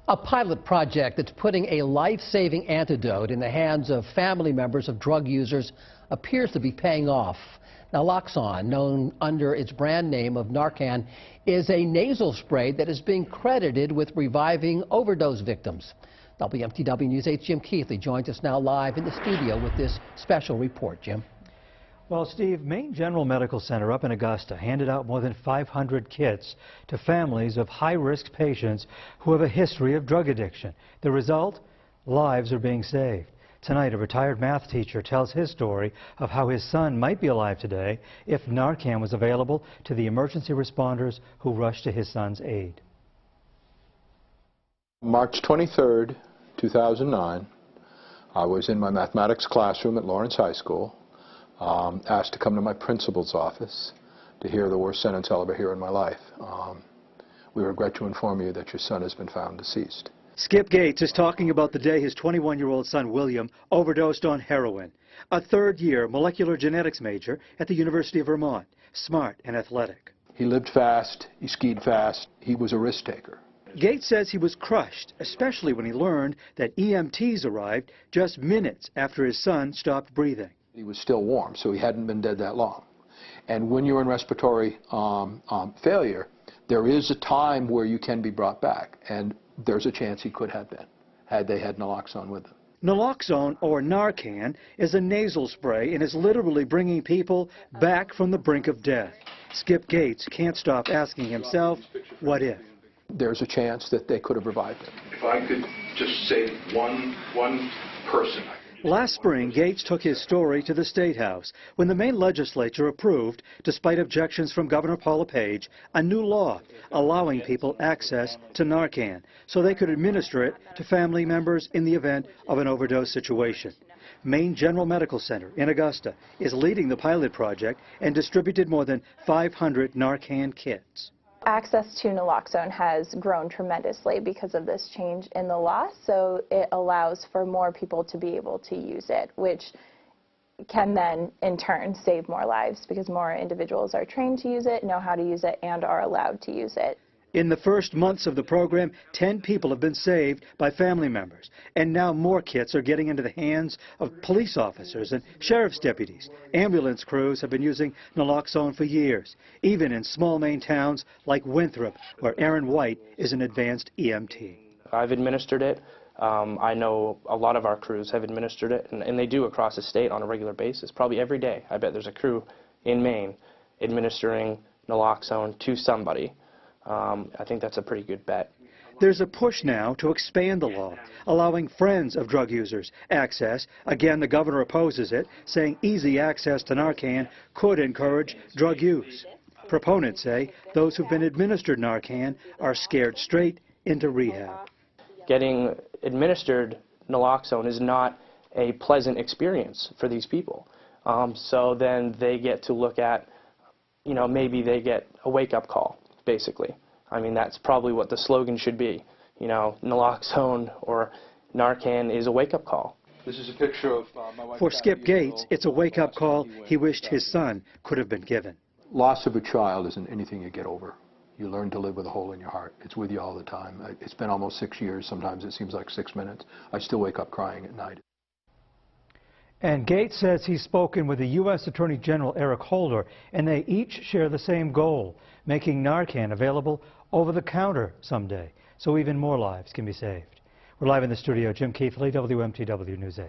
A pilot project that's putting a life-saving antidote in the hands of family members of drug users appears to be paying off. Naloxone, known under its brand name of Narcan, is a nasal spray that is being credited with reviving overdose victims. WMTW News 8's Jim Keithley joins us now live in the studio with this special report. Jim. Well, Steve, Maine General Medical Center up in Augusta handed out more than 500 kits to families of high-risk patients who have a history of drug addiction. The result? Lives are being saved. Tonight, a retired math teacher tells his story of how his son might be alive today if Narcan was available to the emergency responders who rushed to his son's aid. March 23rd, 2009, I was in my mathematics classroom at Lawrence High School. Asked to come to my principal's office to hear the worst sentence I'll ever hear in my life. We regret to inform you that your son has been found deceased. Skip Gates is talking about the day his 21-year-old son William overdosed on heroin. A third-year molecular genetics major at the University of Vermont, smart and athletic. He lived fast, he skied fast, he was a risk taker. Gates says he was crushed, especially when he learned that EMTs arrived just minutes after his son stopped breathing. He was still warm, so he hadn't been dead that long. And when you're in respiratory failure, there is a time where you can be brought back, and there's a chance he could have been, had they had naloxone with them. Naloxone, or Narcan, is a nasal spray and is literally bringing people back from the brink of death. Skip Gates can't stop asking himself, what if? There's a chance that they could have revived him. If I could just save one person. Last spring, Gates took his story to the State House when the Maine legislature approved, despite objections from Governor Paul LePage, a new law allowing people access to Narcan so they could administer it to family members in the event of an overdose situation. Maine General Medical Center in Augusta is leading the pilot project and distributed more than 500 Narcan kits. Access to naloxone has grown tremendously because of this change in the law, so it allows for more people to be able to use it, which can then in turn save more lives because more individuals are trained to use it, know how to use it, and are allowed to use it. In the first months of the program, 10 people have been saved by family members, and now more kits are getting into the hands of police officers and sheriff's deputies. Ambulance crews have been using naloxone for years, even in small Maine towns like Winthrop, where Aaron White is an advanced EMT. I've administered it. I know a lot of our crews have administered it, and they do across the state on a regular basis, probably every day. I bet there's a crew in Maine administering naloxone to somebody. I think that's a pretty good bet. There's a push now to expand the law, allowing friends of drug users access. Again, the governor opposes it, saying easy access to Narcan could encourage drug use. Proponents say those who've been administered Narcan are scared straight into rehab. Getting administered naloxone is not a pleasant experience for these people. So then they get to look at, maybe they get a wake-up call. Basically. I mean, that's probably what the slogan should be. Naloxone or Narcan is a wake-up call. This is a picture of my wife. For Skip Gates, it's a wake-up call he wished his son could have been given. Loss of a child isn't anything you get over. You learn to live with a hole in your heart. It's with you all the time. It's been almost 6 years. Sometimes it seems like 6 minutes. I still wake up crying at night. And Gates says he's spoken with the U.S. Attorney General Eric Holder, and they each share the same goal, making Narcan available over the counter someday, so even more lives can be saved. We're live in the studio. Jim Keithley, WMTW News 8.